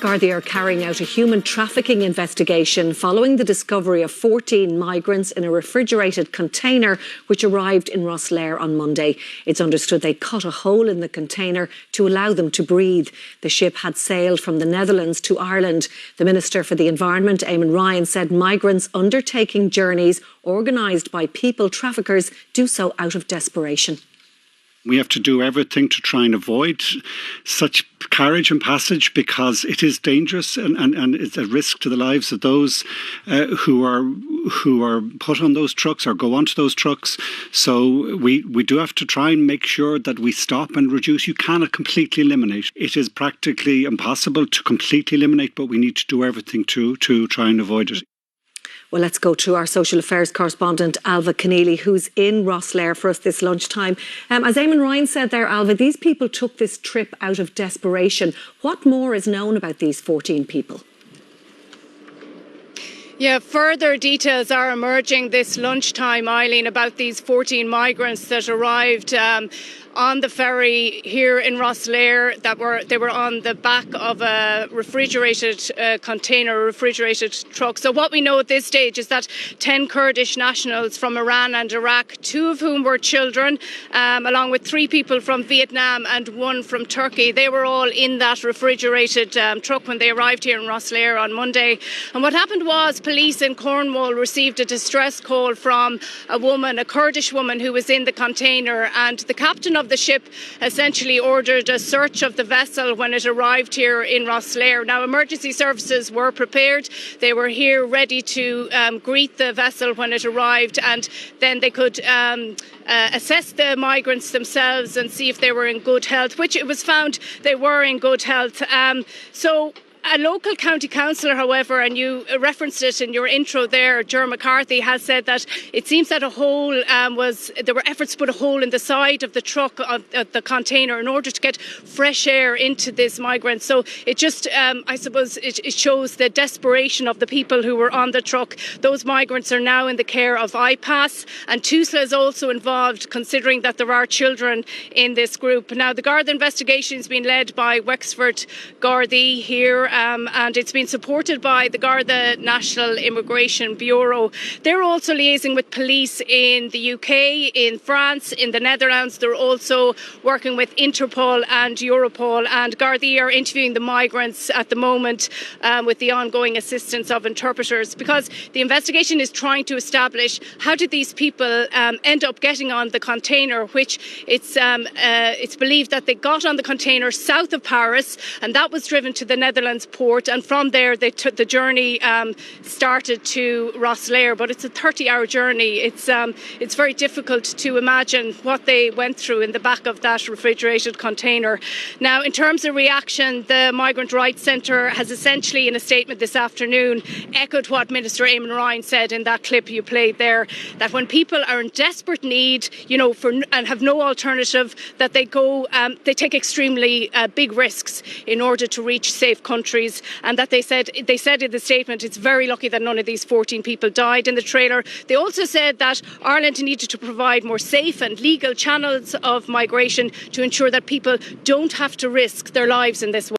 Gardaí are carrying out a human trafficking investigation following the discovery of 14 migrants in a refrigerated container which arrived in Rosslare on Monday. It's understood they cut a hole in the container to allow them to breathe. The ship had sailed from the Netherlands to Ireland. The Minister for the Environment, Eamon Ryan, said migrants undertaking journeys organised by people traffickers do so out of desperation. We have to do everything to try and avoid such carriage and passage because it is dangerous and it's a risk to the lives of those who are put on those trucks or go onto those trucks. So we do have to try and make sure that we stop and reduce. You cannot completely eliminate. It is practically impossible to completely eliminate, but we need to do everything to try and avoid it. Well, let's go to our social affairs correspondent, Alva Keneally, who's in Rosslare for us this lunchtime. As Eamon Ryan said there, Alva, these people took this trip out of desperation. What more is known about these 14 people? Yeah, further details are emerging this lunchtime, Eileen, about these 14 migrants that arrived on the ferry here in Rosslare. They were on the back of a refrigerated container, a refrigerated truck. So what we know at this stage is that 10 Kurdish nationals from Iran and Iraq, 2 of whom were children, along with 3 people from Vietnam and 1 from Turkey. They were all in that refrigerated truck when they arrived here in Rosslare on Monday. And what happened was police in Cornwall received a distress call from a woman, a Kurdish woman who was in the container, and the captain of the ship essentially ordered a search of the vessel when it arrived here in Rosslare. Now, emergency services were prepared. They were here ready to greet the vessel when it arrived, and then they could assess the migrants themselves and see if they were in good health, which it was found they were in good health. So a local county councillor, however, and you referenced it in your intro there, Ger McCarthy, has said that it seems that there were efforts to put a hole in the side of the truck of the container in order to get fresh air into this migrant. So it just, I suppose, it shows the desperation of the people who were on the truck. Those migrants are now in the care of IPAS, and TUSLA is also involved, considering that there are children in this group. Now, the Garda investigation has been led by Wexford Gardaí here, and it's been supported by the Garda National Immigration Bureau. They're also liaising with police in the UK, in France, in the Netherlands. They're also working with Interpol and Europol, and Gardaí are interviewing the migrants at the moment with the ongoing assistance of interpreters, because the investigation is trying to establish how did these people end up getting on the container, which it's believed that they got on the container south of Paris, and that was driven to the Netherlands port, and from there the journey started to Rosslare. But it's a 30-hour journey. It's very difficult to imagine what they went through in the back of that refrigerated container. Now, in terms of reaction, the Migrant Rights Centre has essentially, in a statement this afternoon, echoed what Minister Eamon Ryan said in that clip you played there, that when people are in desperate need, and have no alternative, that they take extremely big risks in order to reach safe countries. And that they said in the statement it's very lucky that none of these 14 people died in the trailer. They also said that Ireland needed to provide more safe and legal channels of migration to ensure that people don't have to risk their lives in this way.